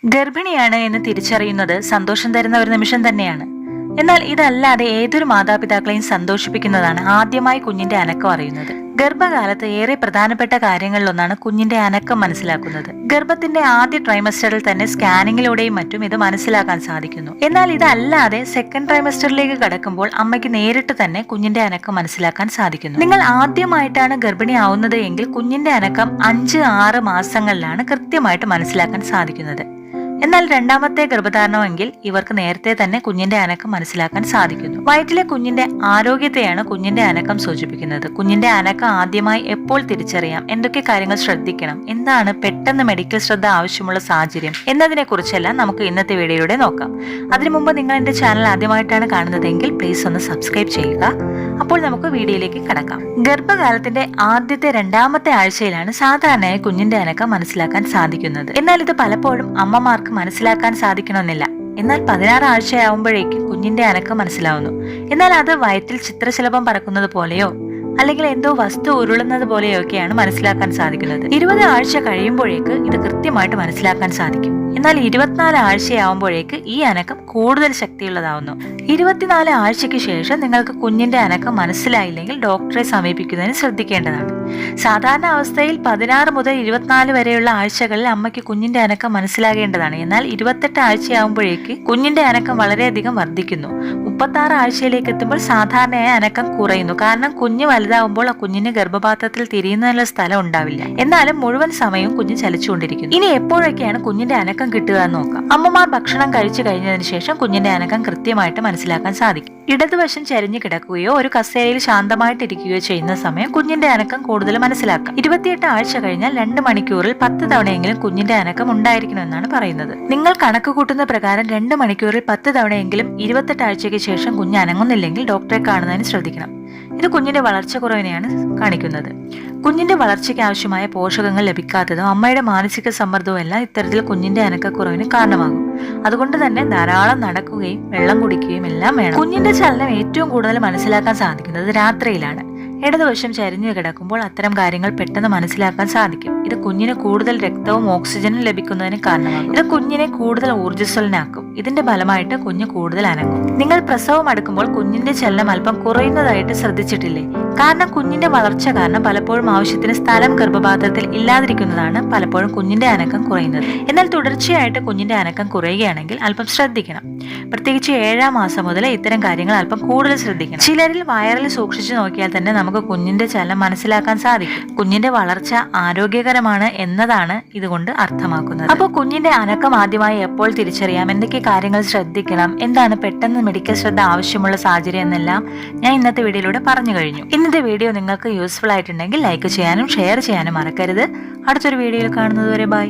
ഗർഭിണിയാണ് എന്ന് തിരിച്ചറിയുന്നത് സന്തോഷം തരുന്ന ഒരു നിമിഷം തന്നെയാണ്. എന്നാൽ ഇതല്ലാതെ ഏതൊരു മാതാപിതാക്കളെയും സന്തോഷിപ്പിക്കുന്നതാണ് ആദ്യമായി കുഞ്ഞിന്റെ അനക്കം അറിയുന്നത്. ഗർഭകാലത്ത് ഏറെ പ്രധാനപ്പെട്ട കാര്യങ്ങളിലൊന്നാണ് കുഞ്ഞിന്റെ അനക്കം മനസ്സിലാക്കുന്നത്. ഗർഭത്തിന്റെ ആദ്യ ട്രൈമസ്റ്ററിൽ തന്നെ സ്കാനിങ്ങിലൂടെയും മറ്റും ഇത് മനസ്സിലാക്കാൻ സാധിക്കുന്നു. എന്നാൽ ഇതല്ലാതെ സെക്കൻഡ് ട്രൈമസ്റ്ററിലേക്ക് കടക്കുമ്പോൾ അമ്മയ്ക്ക് നേരിട്ട് തന്നെ കുഞ്ഞിന്റെ അനക്കം മനസ്സിലാക്കാൻ സാധിക്കുന്നു. നിങ്ങൾ ആദ്യമായിട്ടാണ് ഗർഭിണിയാവുന്നത് എങ്കിൽ കുഞ്ഞിന്റെ അനക്കം 5-6 മാസങ്ങളിലാണ് കൃത്യമായിട്ട് മനസ്സിലാക്കാൻ സാധിക്കുന്നത്. എന്നാൽ രണ്ടാമത്തെ ഗർഭധാരണമെങ്കിൽ ഇവർക്ക് നേരത്തെ തന്നെ കുഞ്ഞിന്റെ അനക്കം മനസ്സിലാക്കാൻ സാധിക്കുന്നു. വയറ്റിലെ കുഞ്ഞിന്റെ ആരോഗ്യത്തെയാണ് കുഞ്ഞിന്റെ അനക്കം സൂചിപ്പിക്കുന്നത്. കുഞ്ഞിന്റെ അനക്കം ആദ്യമായി എപ്പോൾ തിരിച്ചറിയാം, എന്തൊക്കെ കാര്യങ്ങൾ ശ്രദ്ധിക്കണം, എന്താണ് പെട്ടെന്ന് മെഡിക്കൽ ശ്രദ്ധ ആവശ്യമുള്ള സാഹചര്യം എന്നതിനെ കുറിച്ചെല്ലാം നമുക്ക് ഇന്നത്തെ വീഡിയോയിലൂടെ നോക്കാം. അതിനു മുമ്പ് നിങ്ങൾ എന്റെ ചാനൽ ആദ്യമായിട്ടാണ് കാണുന്നതെങ്കിൽ പ്ലീസ് ഒന്ന് സബ്സ്ക്രൈബ് ചെയ്യുക. അപ്പോൾ നമുക്ക് വീഡിയോയിലേക്ക് കടക്കാം. ഗർഭകാലത്തിന്റെ ആദ്യത്തെ 2ാമത്തെ ആഴ്ചയിലാണ് സാധാരണയായി കുഞ്ഞിന്റെ അനക്കം മനസ്സിലാക്കാൻ സാധിക്കുന്നത്. എന്നാൽ ഇത് പലപ്പോഴും അമ്മമാർക്ക് മനസ്സിലാക്കാൻ സാധിക്കണമെന്നില്ല. എന്നാൽ 16 ആഴ്ചയാവുമ്പോഴേക്കും കുഞ്ഞിന്റെ അനക്കം മനസ്സിലാവുന്നു. എന്നാൽ അത് വയറ്റിൽ ചിത്രശലഭം പറക്കുന്നത് പോലെയോ അല്ലെങ്കിൽ എന്തോ വസ്തു ഉരുളുന്നത് പോലെയോ ഒക്കെയാണ് മനസ്സിലാക്കാൻ സാധിക്കുന്നത്. 20 ആഴ്ച കഴിയുമ്പോഴേക്ക് ഇത് കൃത്യമായിട്ട് മനസ്സിലാക്കാൻ സാധിക്കും. എന്നാൽ 24 ആഴ്ചയാവുമ്പോഴേക്ക് ഈ അനക്കം കൂടുതൽ ശക്തിയുള്ളതാവുന്നു. 24 ആഴ്ചയ്ക്ക് ശേഷം നിങ്ങൾക്ക് കുഞ്ഞിന്റെ അനക്കം മനസ്സിലായില്ലെങ്കിൽ ഡോക്ടറെ സമീപിക്കുന്നതിന് ശ്രദ്ധിക്കേണ്ടതാണ്. സാധാരണ അവസ്ഥയിൽ 16 മുതൽ 24 വരെയുള്ള ആഴ്ചകളിൽ അമ്മയ്ക്ക് കുഞ്ഞിന്റെ അനക്കം മനസ്സിലാകേണ്ടതാണ്. എന്നാൽ 28 ആഴ്ചയാവുമ്പോഴേക്ക് കുഞ്ഞിന്റെ അനക്കം വളരെയധികം വർദ്ധിക്കുന്നു. 36 ആഴ്ചയിലേക്ക് എത്തുമ്പോൾ സാധാരണയായി അനക്കം കുറയുന്നു. കാരണം കുഞ്ഞ് വലുതാവുമ്പോൾ ആ കുഞ്ഞിന് ഗർഭപാത്രത്തിൽ തിരിയുന്നതിനുള്ള സ്ഥലം ഉണ്ടാവില്ല. എന്നാലും മുഴുവൻ സമയവും കുഞ്ഞ് ചലിച്ചുകൊണ്ടിരിക്കുന്നു. ഇനി എപ്പോഴൊക്കെയാണ് കുഞ്ഞിന്റെ അനക്കം കിട്ടുക എന്ന് നോക്കാം. അമ്മമാർ ഭക്ഷണം കഴിച്ചു കഴിഞ്ഞതിന് ശേഷം കുഞ്ഞിന്റെ അനക്കം കൃത്യമായിട്ട് മനസ്സിലാക്കാൻ സാധിക്കും. ഇടതുവശം ചരിഞ്ഞു കിടക്കുകയോ ഒരു കസേരയിൽ ശാന്തമായിട്ടിരിക്കുകയോ ചെയ്യുന്ന സമയം കുഞ്ഞിന്റെ അനക്കം കൂടുതൽ മനസ്സിലാക്കാം. 28 ആഴ്ച കഴിഞ്ഞാൽ 2 മണിക്കൂറിൽ 10 തവണയെങ്കിലും കുഞ്ഞിന്റെ അനക്കം ഉണ്ടായിരിക്കണമെന്നാണ് പറയുന്നത്. നിങ്ങൾ കണക്ക് കൂട്ടുന്ന പ്രകാരം 2 മണിക്കൂറിൽ 10 തവണയെങ്കിലും 28 ആഴ്ചയ്ക്ക് ശേഷം കുഞ്ഞ് അനങ്ങുന്നില്ലെങ്കിൽ ഡോക്ടറെ കാണുന്നതിന് ശ്രദ്ധിക്കണം. ഇത് കുഞ്ഞിന്റെ വളർച്ച കുറവിനെയാണ് കാണിക്കുന്നത്. കുഞ്ഞിന്റെ വളർച്ചയ്ക്ക് ആവശ്യമായ പോഷകങ്ങൾ ലഭിക്കാത്തതോ അമ്മയുടെ മാനസിക സമ്മർദ്ദവും എല്ലാം ഇത്തരത്തിൽ കുഞ്ഞിന്റെ അനക്കക്കുറവിന് കാരണമാകും. അതുകൊണ്ട് തന്നെ ധാരാളം നടക്കുകയും വെള്ളം കുടിക്കുകയും എല്ലാം വേണം. കുഞ്ഞിന്റെ ചലനം ഏറ്റവും കൂടുതൽ മനസ്സിലാക്കാൻ സാധിക്കുന്നത് രാത്രിയിലാണ്. ഇടതുവശം ചരിഞ്ഞു കിടക്കുമ്പോൾ അത്തരം കാര്യങ്ങൾ പെട്ടെന്ന് മനസ്സിലാക്കാൻ സാധിക്കും. ഇത് കുഞ്ഞിന് കൂടുതൽ രക്തവും ഓക്സിജനും ലഭിക്കുന്നതിന് കാരണമാകും. ഇത് കുഞ്ഞിനെ കൂടുതൽ ഊർജ്ജസ്വലനാക്കും. ഇതിന്റെ ഫലമായിട്ട് കുഞ്ഞ് കൂടുതൽ അനങ്ങും. നിങ്ങൾ പ്രസവം അടുക്കുമ്പോൾ കുഞ്ഞിന്റെ ചലനം അല്പം കുറയുന്നതായിട്ട് ശ്രദ്ധിച്ചിട്ടില്ലേ? കാരണം കുഞ്ഞിന്റെ വളർച്ച കാരണം പലപ്പോഴും ആവശ്യത്തിന് സ്ഥലം ഗർഭപാത്രത്തിൽ ഇല്ലാതിരിക്കുന്നതാണ് പലപ്പോഴും കുഞ്ഞിന്റെ അനക്കം കുറയുന്നത്. എന്നാൽ തുടർച്ചയായിട്ട് കുഞ്ഞിന്റെ അനക്കം കുറയുകയാണെങ്കിൽ അല്പം ശ്രദ്ധിക്കണം. പ്രത്യേകിച്ച് 7ാം മാസം മുതൽ ഇത്തരം കാര്യങ്ങൾ അല്പം കൂടുതൽ ശ്രദ്ധിക്കണം. ചിലരിൽ വയറിൽ സൂക്ഷിച്ചു നോക്കിയാൽ തന്നെ നമുക്ക് കുഞ്ഞിന്റെ ചലനം മനസ്സിലാക്കാൻ സാധിക്കും. കുഞ്ഞിന്റെ വളർച്ച ആരോഗ്യകരമാണ് എന്നതാണ് ഇതുകൊണ്ട് അർത്ഥമാക്കുന്നത്. അപ്പോൾ കുഞ്ഞിന്റെ അനക്കം ആദ്യമായി എപ്പോൾ തിരിച്ചറിയാം, എന്തൊക്കെ കാര്യങ്ങൾ ശ്രദ്ധിക്കണം, എന്താണ് പെട്ടെന്ന് മെഡിക്കൽ ശ്രദ്ധ ആവശ്യമുള്ള സാഹചര്യം എന്നെല്ലാം ഞാൻ ഇന്നത്തെ വീഡിയോയിലൂടെ പറഞ്ഞു കഴിഞ്ഞു. ഇന്നത്തെ വീഡിയോ നിങ്ങൾക്ക് യൂസ്ഫുൾ ആയിട്ടുണ്ടെങ്കിൽ ലൈക്ക് ചെയ്യാനും ഷെയർ ചെയ്യാനും മറക്കരുത്. അടുത്തൊരു വീഡിയോയിൽ കാണുന്നത് വരെ ബൈ.